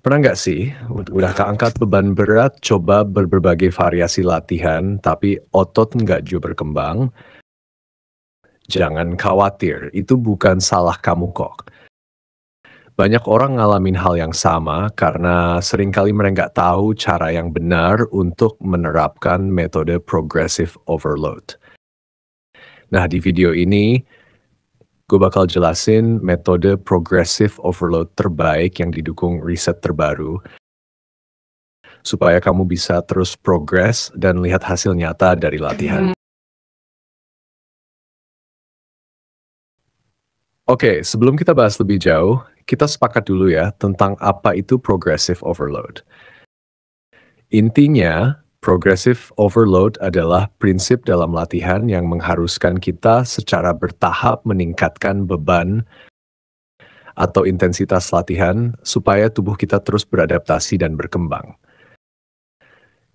Pernah nggak sih, udah keangkat beban berat, coba berbagai variasi latihan, tapi otot nggak juga berkembang? Jangan khawatir, itu bukan salah kamu kok. Banyak orang ngalamin hal yang sama karena seringkali mereka nggak tahu cara yang benar untuk menerapkan metode progressive overload. Nah, di video ini, gue bakal jelasin metode progressive overload terbaik yang didukung riset terbaru, supaya kamu bisa terus progres dan lihat hasil nyata dari latihan. Oke, sebelum kita bahas lebih jauh, kita sepakat dulu ya tentang apa itu progressive overload. Intinya, progressive overload adalah prinsip dalam latihan yang mengharuskan kita secara bertahap meningkatkan beban atau intensitas latihan supaya tubuh kita terus beradaptasi dan berkembang.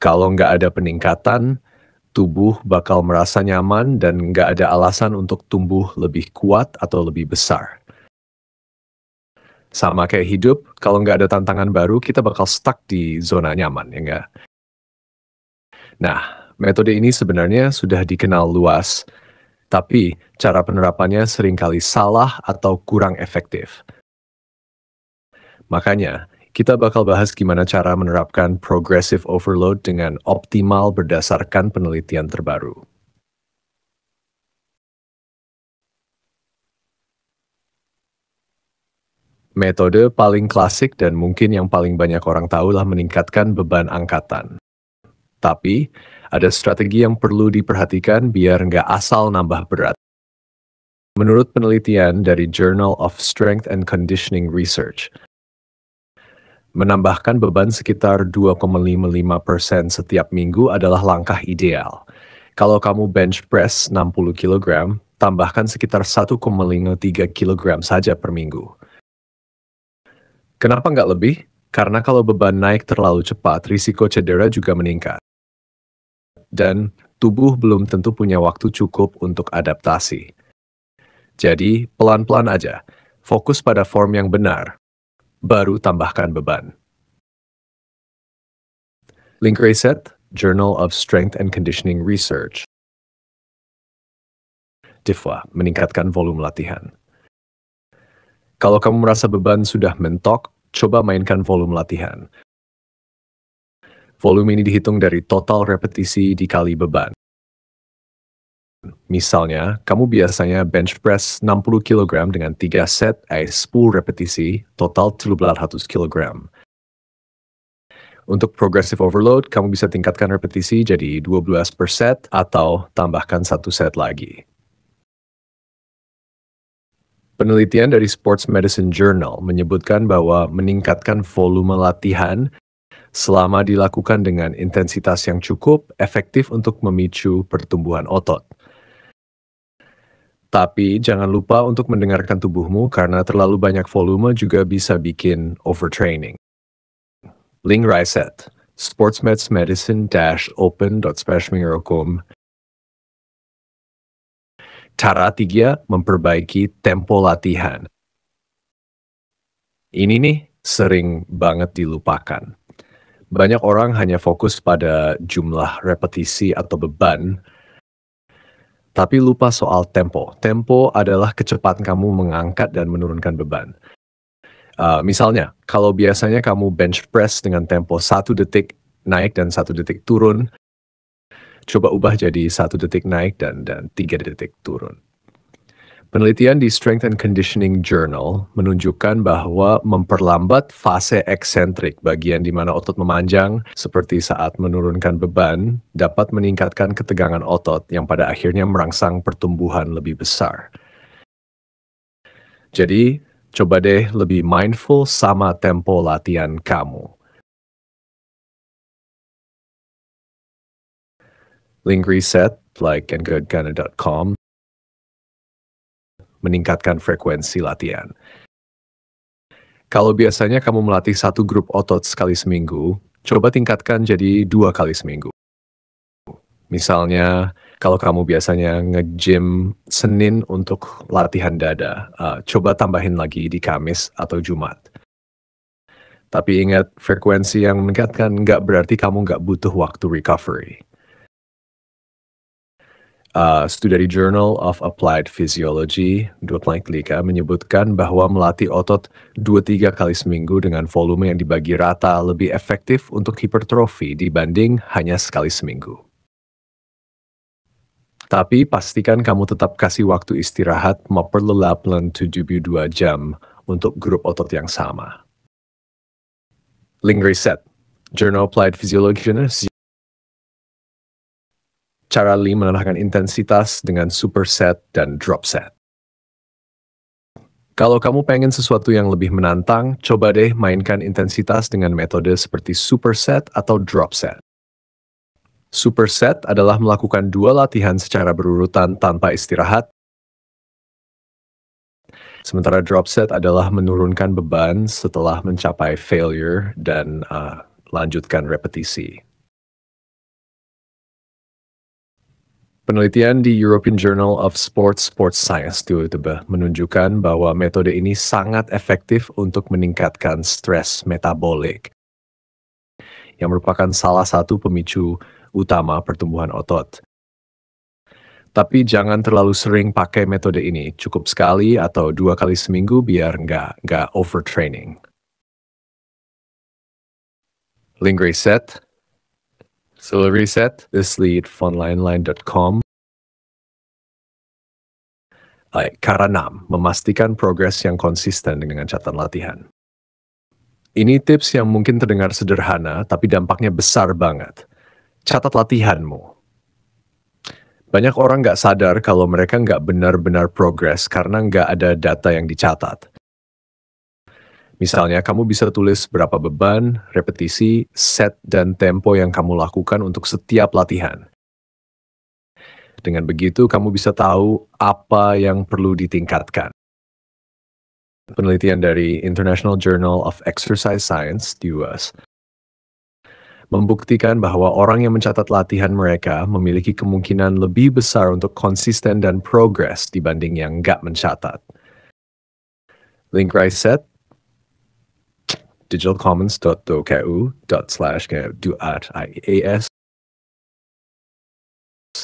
Kalau nggak ada peningkatan, tubuh bakal merasa nyaman dan nggak ada alasan untuk tumbuh lebih kuat atau lebih besar. Sama kayak hidup, kalau nggak ada tantangan baru, kita bakal stuck di zona nyaman, ya nggak? Nah, metode ini sebenarnya sudah dikenal luas, tapi cara penerapannya seringkali salah atau kurang efektif. Makanya, kita bakal bahas gimana cara menerapkan progressive overload dengan optimal berdasarkan penelitian terbaru. Metode paling klasik dan mungkin yang paling banyak orang tahu lah meningkatkan beban angkatan. Tapi, ada strategi yang perlu diperhatikan biar nggak asal nambah berat. Menurut penelitian dari Journal of Strength and Conditioning Research, menambahkan beban sekitar 2,55% setiap minggu adalah langkah ideal. Kalau kamu bench press 60 kg, tambahkan sekitar 1,53 kg saja per minggu. Kenapa nggak lebih? Karena kalau beban naik terlalu cepat, risiko cedera juga meningkat. Dan tubuh belum tentu punya waktu cukup untuk adaptasi. Jadi, pelan-pelan aja. Fokus pada form yang benar. Baru tambahkan beban. Link riset, Journal of Strength and Conditioning Research. DIFWA, meningkatkan volume latihan. Kalau kamu merasa beban sudah mentok, coba mainkan volume latihan. Volume ini dihitung dari total repetisi dikali beban. Misalnya, kamu biasanya bench press 60 kg dengan 3 set 10 repetisi, total 1.300 kg. Untuk progressive overload, kamu bisa tingkatkan repetisi jadi 12 per set atau tambahkan 1 set lagi. Penelitian dari Sports Medicine Journal menyebutkan bahwa meningkatkan volume latihan selama dilakukan dengan intensitas yang cukup efektif untuk memicu pertumbuhan otot. Tapi jangan lupa untuk mendengarkan tubuhmu karena terlalu banyak volume juga bisa bikin overtraining. Link riset, sportsmedicine-open.spashming.com. Cara 3, memperbaiki tempo latihan. Ini nih sering banget dilupakan. Banyak orang hanya fokus pada jumlah repetisi atau beban, tapi lupa soal tempo. Tempo adalah kecepatan kamu mengangkat dan menurunkan beban. Misalnya, kalau biasanya kamu bench press dengan tempo 1 detik naik dan 1 detik turun, coba ubah jadi 1 detik naik dan 3 detik turun. Penelitian di Strength and Conditioning Journal menunjukkan bahwa memperlambat fase eksentrik, bagian di mana otot memanjang seperti saat menurunkan beban, dapat meningkatkan ketegangan otot yang pada akhirnya merangsang pertumbuhan lebih besar. Jadi, coba deh lebih mindful sama tempo latihan kamu. Link riset, likeandgoodkinda.com, meningkatkan frekuensi latihan. Kalau biasanya kamu melatih 1 grup otot sekali seminggu, coba tingkatkan jadi 2 kali seminggu. Misalnya, kalau kamu biasanya nge-gym Senin untuk latihan dada, coba tambahin lagi di Kamis atau Jumat. Tapi ingat, frekuensi yang meningkatkan nggak berarti kamu nggak butuh waktu recovery. Studi dari Journal of Applied Physiology, Klika, menyebutkan bahwa melatih otot 2-3 kali seminggu dengan volume yang dibagi rata lebih efektif untuk hipertrofi dibanding hanya sekali seminggu. Tapi pastikan kamu tetap kasih waktu istirahat memperlelaplan 72 jam untuk grup otot yang sama. Link Reset, Journal Applied Physiology. Cara Lee menenangkan intensitas dengan superset dan drop set. Kalau kamu pengen sesuatu yang lebih menantang, coba deh mainkan intensitas dengan metode seperti superset atau drop set. Superset adalah melakukan 2 latihan secara berurutan tanpa istirahat, sementara drop set adalah menurunkan beban setelah mencapai failure dan lanjutkan repetisi. Penelitian di European Journal of Sports Science menunjukkan bahwa metode ini sangat efektif untuk meningkatkan stres metabolik, yang merupakan salah satu pemicu utama pertumbuhan otot. Tapi jangan terlalu sering pakai metode ini, cukup sekali atau 2 kali seminggu biar nggak overtraining. Link Reset, Reset, this lead fonlineline.com. Karena memastikan progres yang konsisten dengan catatan latihan. Ini tips yang mungkin terdengar sederhana, tapi dampaknya besar banget. Catat latihanmu. Banyak orang nggak sadar kalau mereka nggak benar-benar progres karena nggak ada data yang dicatat. Misalnya, kamu bisa tulis berapa beban, repetisi, set, dan tempo yang kamu lakukan untuk setiap latihan. Dengan begitu, kamu bisa tahu apa yang perlu ditingkatkan. Penelitian dari International Journal of Exercise Science di US membuktikan bahwa orang yang mencatat latihan mereka memiliki kemungkinan lebih besar untuk konsisten dan progres dibanding yang nggak mencatat. Link Reset, digitalcommons.doku./ias,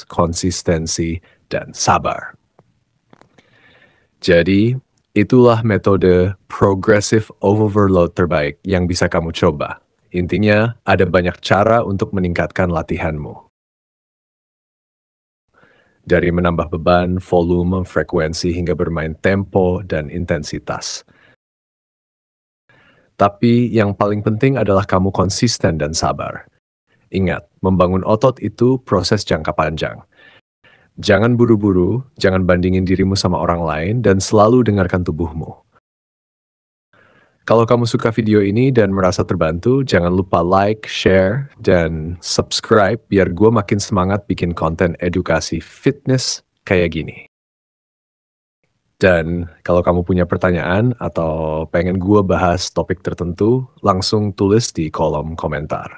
konsistensi dan sabar. Jadi, itulah metode progressive overload terbaik yang bisa kamu coba. Intinya, ada banyak cara untuk meningkatkan latihanmu. Dari menambah beban, volume, frekuensi, hingga bermain tempo dan intensitas. Tapi yang paling penting adalah kamu konsisten dan sabar. Ingat, membangun otot itu proses jangka panjang. Jangan buru-buru, jangan bandingin dirimu sama orang lain, dan selalu dengarkan tubuhmu. Kalau kamu suka video ini dan merasa terbantu, jangan lupa like, share, dan subscribe biar gue makin semangat bikin konten edukasi fitness kayak gini. Dan kalau kamu punya pertanyaan atau pengen gue bahas topik tertentu, langsung tulis di kolom komentar.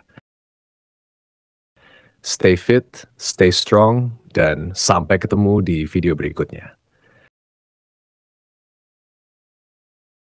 Stay fit, stay strong, dan sampai ketemu di video berikutnya.